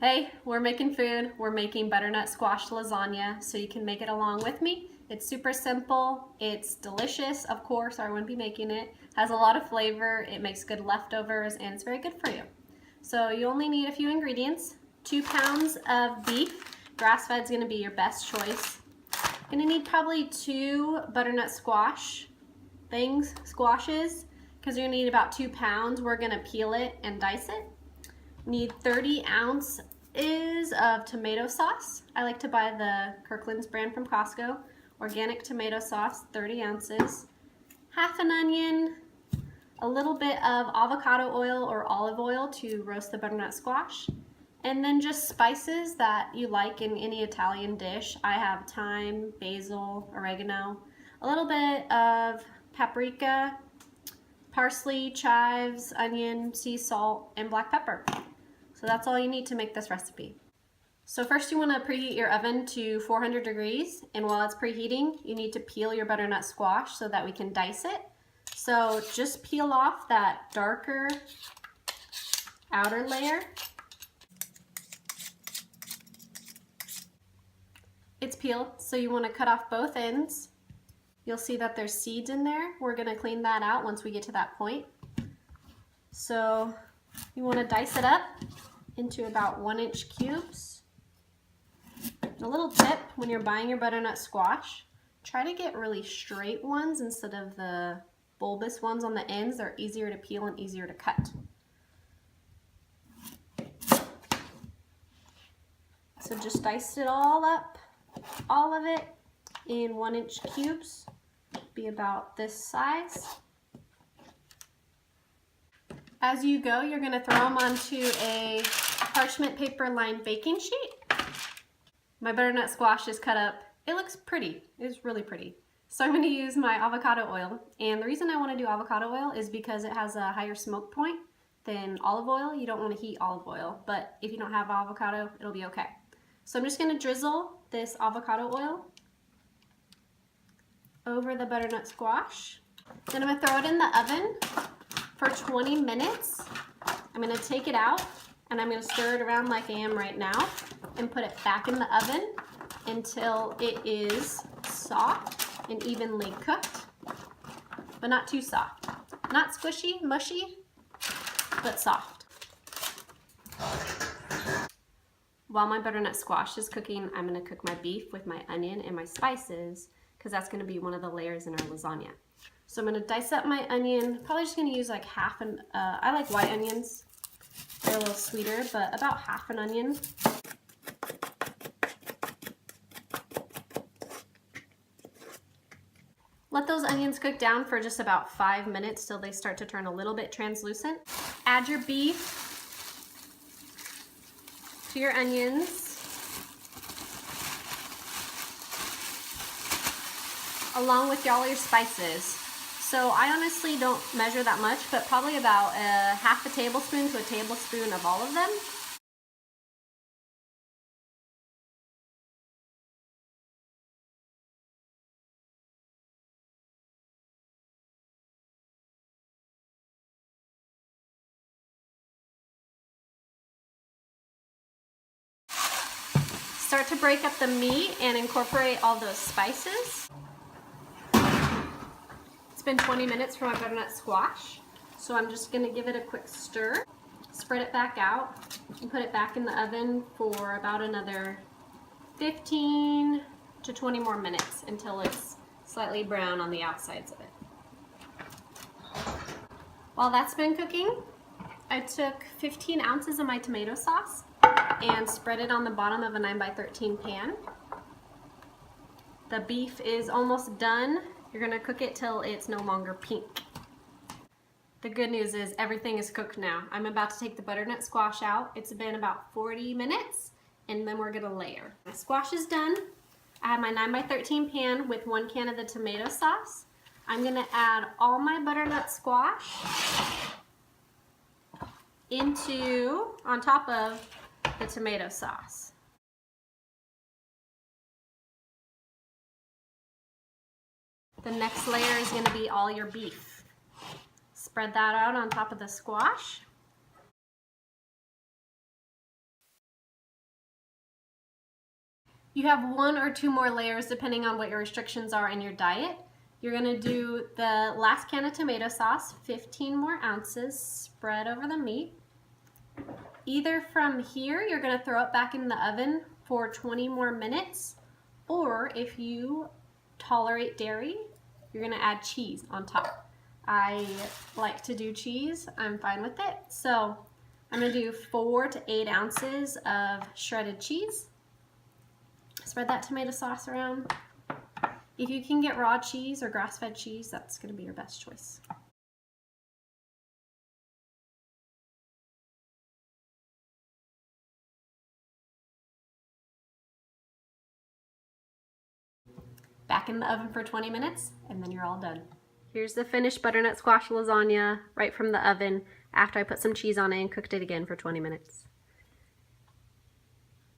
Hey, we're making food. We're making butternut squash lasagna, so you can make it along with me. It's super simple. It's delicious, of course, or I wouldn't be making it. Has a lot of flavor. It makes good leftovers, and it's very good for you. So you only need a few ingredients. 2 pounds of beef. Grass-fed is going to be your best choice. You're going to need probably 2 butternut squashes, because you're going to need about 2 pounds. We're going to peel it and dice it. Need 30 ounces of tomato sauce. I like to buy the Kirkland's brand from Costco. Organic tomato sauce, 30 ounces. Half an onion, a little bit of avocado oil or olive oil to roast the butternut squash. And then just spices that you like in any Italian dish. I have thyme, basil, oregano, a little bit of paprika, parsley, chives, onion, sea salt, and black pepper. So that's all you need to make this recipe. So first you want to preheat your oven to 400 degrees, and while it's preheating, you need to peel your butternut squash so that we can dice it. So just peel off that darker outer layer. It's peeled, so you want to cut off both ends. You'll see that there's seeds in there. We're going to clean that out once we get to that point. So you want to dice it up into about 1-inch cubes. A little tip when you're buying your butternut squash, try to get really straight ones instead of the bulbous ones on the ends. They're easier to peel and easier to cut. So just dice it all up, all of it in 1-inch cubes, be about this size. As you go, you're going to throw them onto a parchment paper lined baking sheet. My butternut squash is cut up. It looks pretty. It's really pretty. So I'm going to use my avocado oil. And the reason I want to do avocado oil is because it has a higher smoke point than olive oil. You don't want to heat olive oil, but if you don't have avocado, it'll be okay. So I'm just going to drizzle this avocado oil over the butternut squash. Then I'm going to throw it in the oven for 20 minutes. I'm going to take it out and I'm going to stir it around like I am right now and put it back in the oven until it is soft and evenly cooked, but not too soft. Not squishy, mushy, but soft. While my butternut squash is cooking, I'm going to cook my beef with my onion and my spices, because that's going to be one of the layers in our lasagna. So I'm going to dice up my onion, probably just going to use like half an, I like white onions, they're a little sweeter, but about half an onion. Let those onions cook down for just about 5 minutes till they start to turn a little bit translucent. Add your beef to your onions, along with all your spices. So I honestly don't measure that much, but probably about half a tablespoon to a tablespoon of all of them. Start to break up the meat and incorporate all those spices. It's been 20 minutes for my butternut squash, so I'm just going to give it a quick stir, spread it back out, and put it back in the oven for about another 15 to 20 more minutes until it's slightly brown on the outsides of it. While that's been cooking, I took 15 ounces of my tomato sauce and spread it on the bottom of a 9x13 pan. The beef is almost done. You're going to cook it till it's no longer pink. The good news is everything is cooked now. I'm about to take the butternut squash out. It's been about 40 minutes, and then we're going to layer. My squash is done. I have my 9x13 pan with 1 can of the tomato sauce. I'm going to add all my butternut squash on top of the tomato sauce. The next layer is going to be all your beef. Spread that out on top of the squash. You have 1 or 2 more layers depending on what your restrictions are in your diet. You're gonna do the last can of tomato sauce, 15 more ounces, spread over the meat. Either from here, you're gonna throw it back in the oven for 20 more minutes, or if you tolerate dairy, you're gonna add cheese on top. I like to do cheese, I'm fine with it. So I'm gonna do 4 to 8 ounces of shredded cheese. Spread that tomato sauce around. If you can get raw cheese or grass-fed cheese, that's gonna be your best choice. Back in the oven for 20 minutes, and then you're all done. Here's the finished butternut squash lasagna right from the oven after I put some cheese on it and cooked it again for 20 minutes.